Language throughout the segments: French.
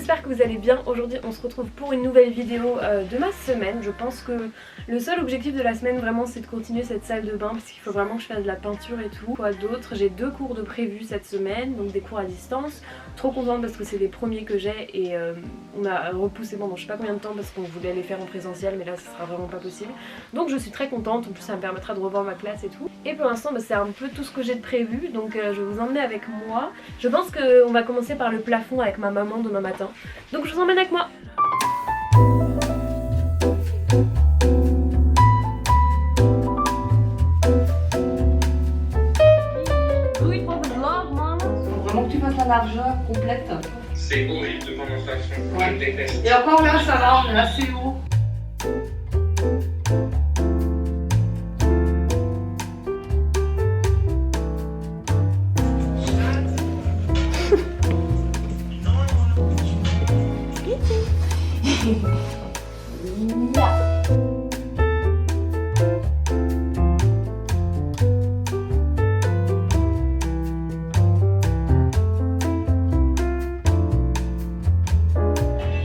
j'espère que vous allez bien. Aujourd'hui on se retrouve pour une nouvelle vidéo de ma semaine. Je pense que le seul objectif de la semaine vraiment c'est de continuer cette salle de bain parce qu'il faut vraiment que je fasse de la peinture et tout. Quoi d'autre, j'ai 2 cours de prévus cette semaine, donc des cours à distance. Trop contente parce que c'est les premiers que j'ai et on a repoussé pendant je sais pas combien de temps parce qu'on voulait les faire en présentiel mais là ce sera vraiment pas possible. Donc je suis très contente, en plus ça me permettra de revoir ma classe et tout. Et pour l'instant c'est un peu tout ce que j'ai de prévu, donc je vais vous emmener avec moi. Je pense qu'on va commencer par le plafond avec ma maman demain matin. Donc je vous emmène avec moi. Oui, pour le vlog, maman. Faut vraiment que tu fasses la largeur complète. C'est horrible de prendre en façon, Ouais. je déteste. Et encore là ça va, on est assez haut.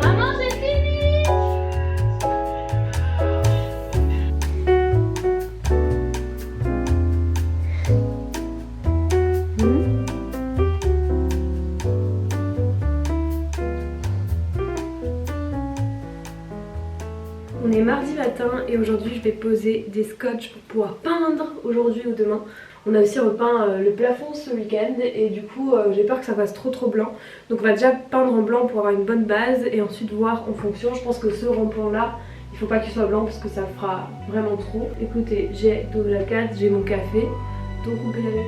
Maman, j'ai fini. On est mardi matin et aujourd'hui je vais poser des scotch pour pouvoir peindre aujourd'hui ou demain. On a aussi repeint le plafond ce week-end et du coup j'ai peur que ça fasse trop blanc. Donc on va déjà peindre en blanc pour avoir une bonne base et ensuite voir en fonction. Je pense que ce rond-point là, il faut pas qu'il soit blanc parce que ça fera vraiment trop. Écoutez, j'ai Doja Cat, j'ai mon café, donc on peut y aller.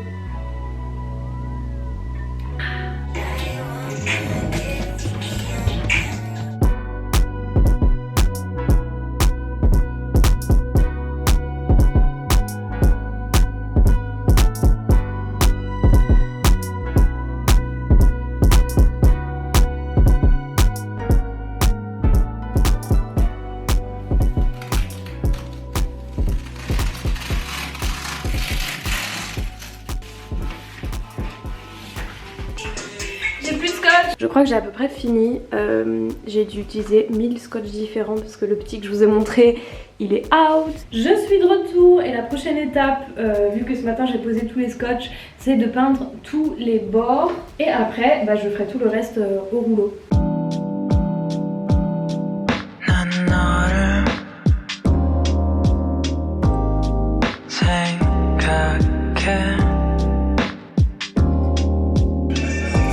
Je crois que j'ai à peu près fini, j'ai dû utiliser 1000 scotch différents parce que le petit que je vous ai montré il est out. Je suis de retour et la prochaine étape, vu que ce matin j'ai posé tous les scotch, c'est de peindre tous les bords et après je ferai tout le reste au rouleau.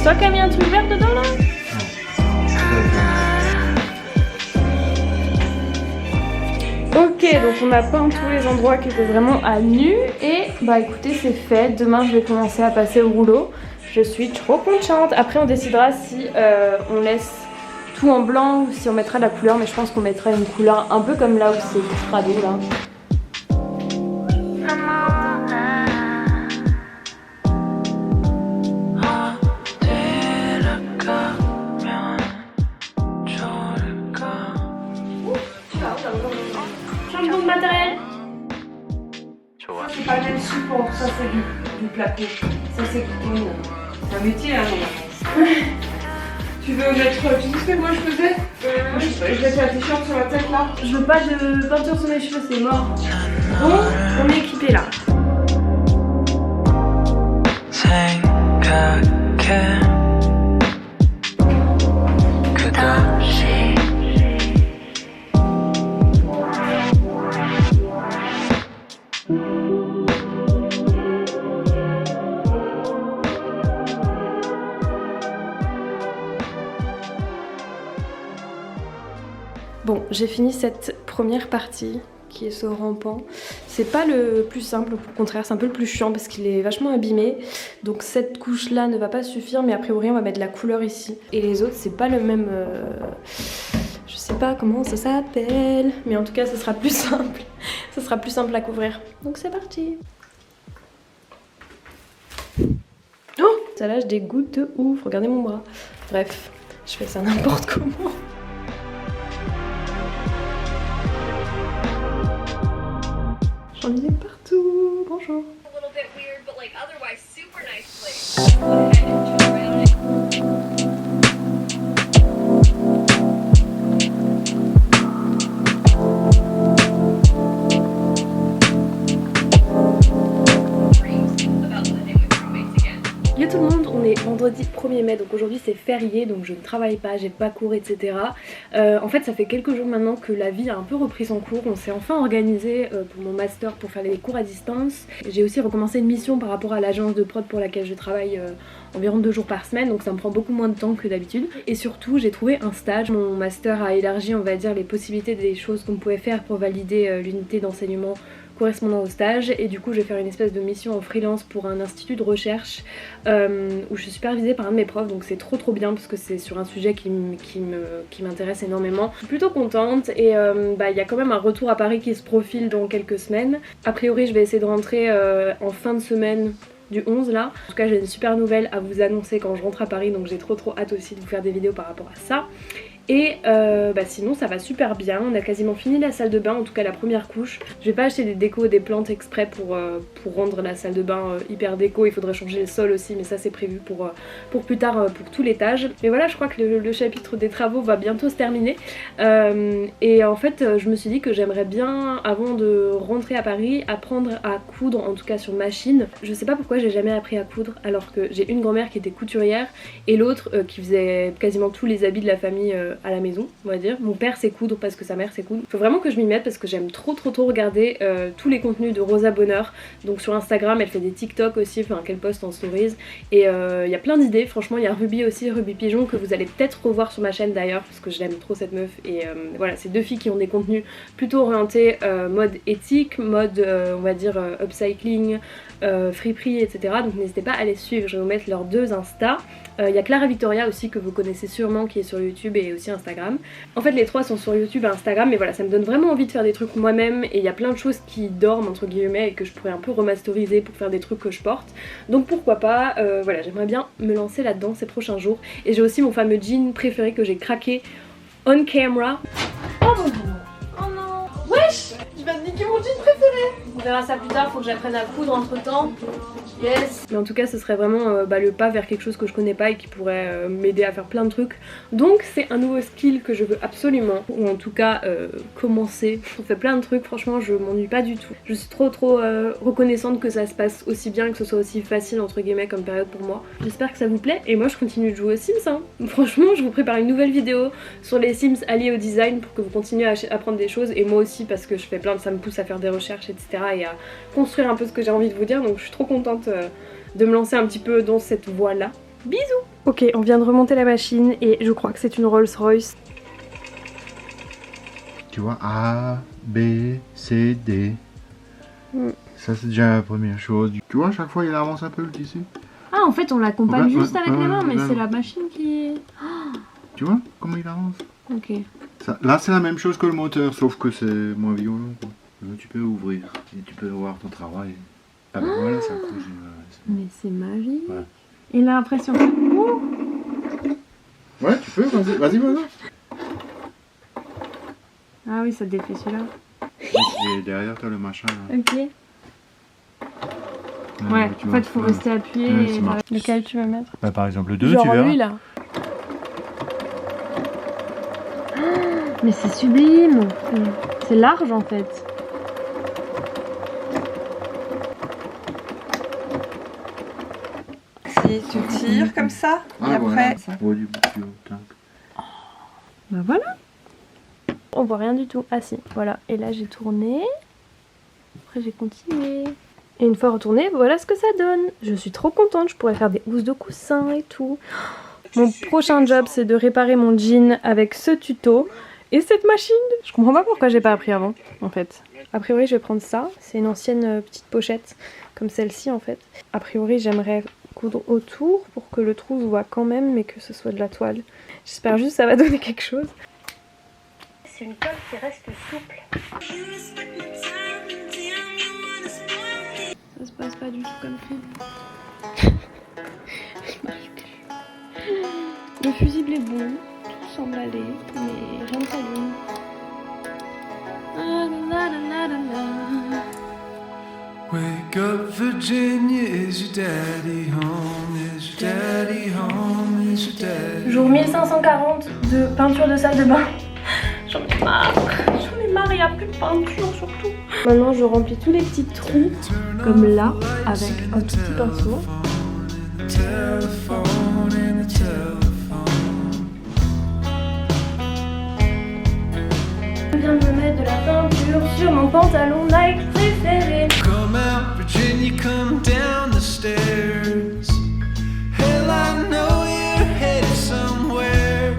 C'est toi qui as mis un truc vert dedans là? Ok, donc on a peint tous les endroits qui étaient vraiment à nu et écoutez c'est fait. Demain je vais commencer à passer au rouleau. Je suis trop contente. Après on décidera si on laisse tout en blanc ou si on mettra de la couleur, mais je pense qu'on mettra une couleur un peu comme là où c'est crado là. Changement de matériel. C'est pas le même support, ça c'est du plateau. Ça c'est un métier hein. Tu veux mettre. Tu sais ce que moi je faisais je mettais un t-shirt sur la tête là. Je veux pas de peinture sur mes cheveux, c'est mort. Bon, on est équipé là. Bon, j'ai fini cette première partie qui est ce rampant. C'est pas le plus simple, au contraire c'est un peu le plus chiant parce qu'il est vachement abîmé. Donc cette couche là ne va pas suffire, mais a priori on va mettre de la couleur ici. Et les autres c'est pas le même... Je sais pas comment ça s'appelle, mais en tout cas ça sera plus simple. Ça sera plus simple à couvrir. Donc c'est parti. Oh, ça lâche des gouttes de ouf, regardez mon bras. Bref, je fais ça n'importe comment. J'en ai partout. Bonjour. vendredi 1er mai, donc aujourd'hui c'est férié, donc je ne travaille pas, j'ai pas cours, etc. En fait ça fait quelques jours maintenant que la vie a un peu repris son cours, on s'est enfin organisé pour mon master pour faire les cours à distance. J'ai aussi recommencé une mission par rapport à l'agence de prod pour laquelle je travaille environ 2 jours par semaine, donc ça me prend beaucoup moins de temps que d'habitude. Et surtout j'ai trouvé un stage, mon master a élargi on va dire les possibilités des choses qu'on pouvait faire pour valider l'unité d'enseignement correspondant au stage, et du coup je vais faire une espèce de mission en freelance pour un institut de recherche où je suis supervisée par un de mes profs, donc c'est trop bien parce que c'est sur un sujet qui m'intéresse énormément. Je suis plutôt contente et il y a quand même un retour à Paris qui se profile dans quelques semaines. A priori je vais essayer de rentrer en fin de semaine du 11 là. En tout cas j'ai une super nouvelle à vous annoncer quand je rentre à Paris, donc j'ai trop hâte aussi de vous faire des vidéos par rapport à ça. Et sinon ça va super bien, on a quasiment fini la salle de bain, en tout cas la première couche. Je vais pas acheter des décos, des plantes exprès pour rendre la salle de bain hyper déco, il faudrait changer le sol aussi, mais ça c'est prévu pour plus tard, pour tout l'étage. Mais voilà, je crois que le chapitre des travaux va bientôt se terminer. Et en fait je me suis dit que j'aimerais bien, avant de rentrer à Paris, apprendre à coudre, en tout cas sur machine. Je sais pas pourquoi j'ai jamais appris à coudre alors que j'ai une grand-mère qui était couturière et l'autre qui faisait quasiment tous les habits de la famille à la maison, on va dire. Mon père sait coudre parce que sa mère sait coudre. Faut vraiment que je m'y mette parce que j'aime trop regarder tous les contenus de Rosa Bonheur. Donc sur Instagram elle fait des TikTok aussi, enfin qu'elle poste en stories, et il y a plein d'idées. Franchement il y a Ruby aussi, Ruby Pigeon, que vous allez peut-être revoir sur ma chaîne d'ailleurs parce que j'aime trop cette meuf. Et voilà, c'est deux filles qui ont des contenus plutôt orientés mode éthique, mode on va dire upcycling, friperie, etc. Donc n'hésitez pas à les suivre, je vais vous mettre leurs deux Insta. Il y a Clara Victoria aussi que vous connaissez sûrement qui est sur YouTube et aussi Instagram. En fait les trois sont sur YouTube et Instagram, mais voilà, ça me donne vraiment envie de faire des trucs moi-même et il y a plein de choses qui dorment entre guillemets et que je pourrais un peu remasteriser pour faire des trucs que je porte. Donc pourquoi pas, voilà, j'aimerais bien me lancer là-dedans ces prochains jours. Et j'ai aussi mon fameux jean préféré que j'ai craqué on camera. Oh non, wesh, je viens de niquer mon jean préféré. On verra ça plus tard, faut que j'apprenne à coudre entre temps. Yes. Mais en tout cas ce serait vraiment le pas vers quelque chose que je connais pas et qui pourrait m'aider à faire plein de trucs. Donc c'est un nouveau skill que je veux absolument, ou en tout cas commencer. On fait plein de trucs, franchement je m'ennuie pas du tout. Je suis trop reconnaissante que ça se passe aussi bien, que ce soit aussi facile entre guillemets comme période pour moi. J'espère que ça vous plaît et moi je continue de jouer aux Sims hein. Franchement je vous prépare une nouvelle vidéo sur les Sims alliés au design pour que vous continuiez à apprendre des choses, et moi aussi parce que je fais plein de, ça me pousse à faire des recherches etc. et à construire un peu ce que j'ai envie de vous dire, donc je suis trop contente de me lancer un petit peu dans cette voie là. Bisous. Ok, on vient de remonter la machine et je crois que c'est une Rolls Royce. Tu vois, A, B, C, D. Ça c'est déjà la première chose. Tu vois, à chaque fois il avance un peu le tissu. Ah en fait on l'accompagne juste avec les mains, mais ouais. c'est la machine qui... Tu vois comment il avance? Ok. Ça, là c'est la même chose que le moteur, sauf que c'est moins violent quoi. Là, tu peux ouvrir et tu peux voir ton travail. Ah ben voilà, ça couche. Mais c'est magique. Ouais. Et là après si on fait... Ouais, tu peux, vas-y. Ah oui, ça défait celui-là. Et derrière t'as le machin là. Ok. Ouais, en fait faut rester appuyé. Ouais, et... Lequel tu veux mettre? Bah, par exemple le 2, genre tu verras. lui là. Mais c'est sublime. C'est large en fait. Si tu tires comme ça, et après... Bah voilà. On voit rien du tout. Ah si, voilà. Et là j'ai tourné. Après j'ai continué. Et une fois retourné, voilà ce que ça donne. Je suis trop contente, je pourrais faire des housses de coussin et tout. Mon prochain job c'est de réparer mon jean avec ce tuto et cette machine. Je comprends pas pourquoi j'ai pas appris avant en fait. A priori je vais prendre ça, c'est une ancienne petite pochette comme celle-ci en fait. A priori j'aimerais coudre autour pour que le trou se voit quand même mais que ce soit de la toile. J'espère juste que ça va donner quelque chose. C'est une toile qui reste souple. Ça se passe pas du tout comme ça. Le fusible est bon, tout semble aller, mais rien ne s'allume. Wake up Virginia, is your daddy home? Is your daddy home? Is your daddy? Jour 1540 de peinture de salle de bain. J'en ai marre, il n'y a plus de peinture surtout. Maintenant je remplis tous les petits trous, comme là, avec un petit pinceau. Telephone. telephone. Je viens de me mettre de la peinture sur mon pantalon Nike préféré. Come out, Virginia, come down the stairs. Hell, I know you're headed somewhere.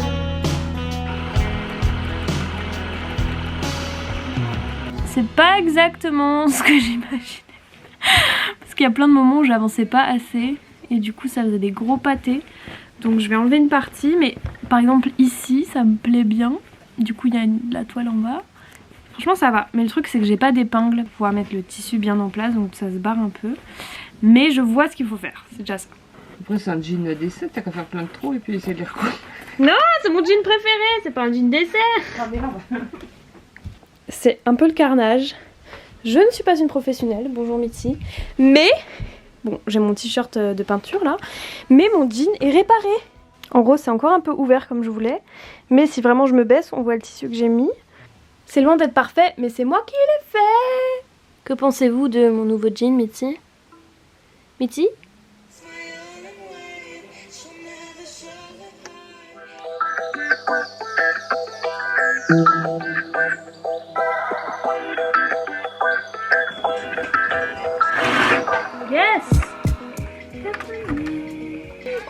C'est pas exactement ce que j'imaginais. Parce qu'il y a plein de moments où j'avançais pas assez et du coup ça faisait des gros pâtés. Donc je vais enlever une partie, mais par exemple ici ça me plaît bien. Du coup il y a la toile en bas. Franchement ça va, mais le truc c'est que j'ai pas d'épingle pour pouvoir mettre le tissu bien en place, donc ça se barre un peu. Mais je vois ce qu'il faut faire, c'est déjà ça. Après, c'est un jean d'essai, t'as qu'à faire plein de trous et puis essayer de les recoudre. Non, c'est mon jean préféré, c'est pas un jean dessert. Ah merde. C'est un peu le carnage. Je ne suis pas une professionnelle, bonjour Mitty. Mais, bon, j'ai mon t-shirt de peinture là, mais mon jean est réparé. En gros, c'est encore un peu ouvert comme je voulais, mais si vraiment je me baisse, on voit le tissu que j'ai mis. C'est loin d'être parfait, mais c'est moi qui l'ai fait. Que pensez-vous de mon nouveau jean, Mitty? Mitty? Yes!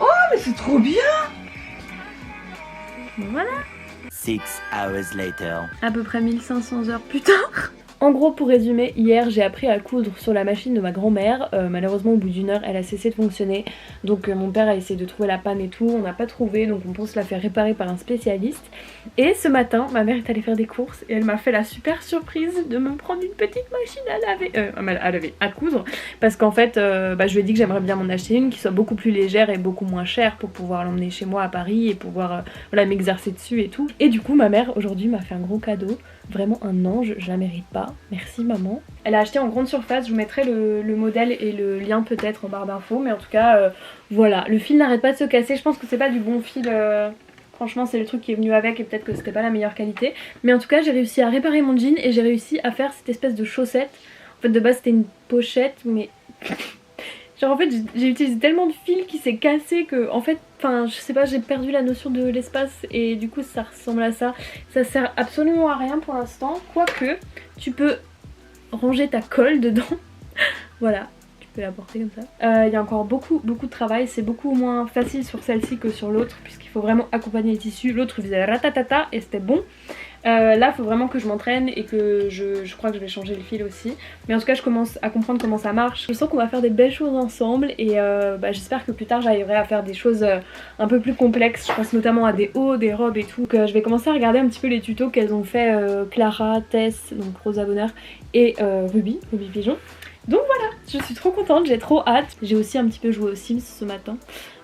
Oh, mais c'est trop bien! Voilà. 6 hours later. À peu près 1500 heures plus tard. En gros, pour résumer, hier j'ai appris à coudre sur la machine de ma grand-mère. Malheureusement, au bout d'une heure, elle a cessé de fonctionner. Donc mon père a essayé de trouver la panne et tout. On n'a pas trouvé, donc on pense la faire réparer par un spécialiste. Et ce matin, ma mère est allée faire des courses et elle m'a fait la super surprise de me prendre une petite machine à laver, à coudre. Parce qu'en fait, je lui ai dit que j'aimerais bien m'en acheter une qui soit beaucoup plus légère et beaucoup moins chère pour pouvoir l'emmener chez moi à Paris et pouvoir voilà, m'exercer dessus et tout. Et du coup, ma mère aujourd'hui m'a fait un gros cadeau. Vraiment un ange, je la mérite pas. Merci maman. Elle a acheté en grande surface, je vous mettrai le modèle et le lien peut-être en barre d'infos. Mais en tout cas, voilà, le fil n'arrête pas de se casser. Je pense que c'est pas du bon fil. Franchement, c'est le truc qui est venu avec et peut-être que c'était pas la meilleure qualité. Mais en tout cas, j'ai réussi à réparer mon jean et j'ai réussi à faire cette espèce de chaussette. En fait, de base, c'était une pochette, mais... Genre en fait j'ai utilisé tellement de fil qui s'est cassé que en fait, enfin je sais pas, j'ai perdu la notion de l'espace et du coup ça ressemble à ça. Ça sert absolument à rien pour l'instant, quoique tu peux ranger ta colle dedans. Voilà, tu peux la porter comme ça. Il y a encore beaucoup de travail, c'est beaucoup moins facile sur celle-ci que sur l'autre puisqu'il faut vraiment accompagner les tissus. L'autre faisait ratatata et c'était bon. Là il faut vraiment que je m'entraîne et que je crois que je vais changer le fil aussi. Mais en tout cas je commence à comprendre comment ça marche. Je sens qu'on va faire des belles choses ensemble et j'espère que plus tard j'arriverai à faire des choses un peu plus complexes. Je pense notamment à des hauts, des robes et tout. Donc je vais commencer à regarder un petit peu les tutos qu'elles ont fait Clara, Tess, donc Rosa Bonheur et Ruby Pigeon. Donc voilà, je suis trop contente, j'ai trop hâte. J'ai aussi un petit peu joué aux Sims ce matin.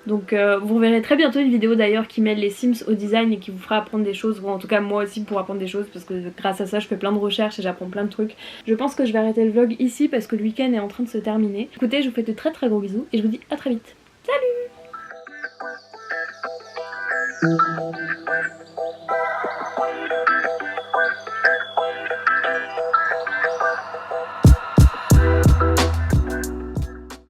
Donc vous verrez très bientôt une vidéo d'ailleurs qui mêle les Sims au design et qui vous fera apprendre des choses, ou en tout cas moi aussi pour apprendre des choses parce que grâce à ça je fais plein de recherches et j'apprends plein de trucs. Je pense que je vais arrêter le vlog ici parce que le week-end est en train de se terminer. Écoutez, je vous fais de très gros bisous et je vous dis à très vite. Salut!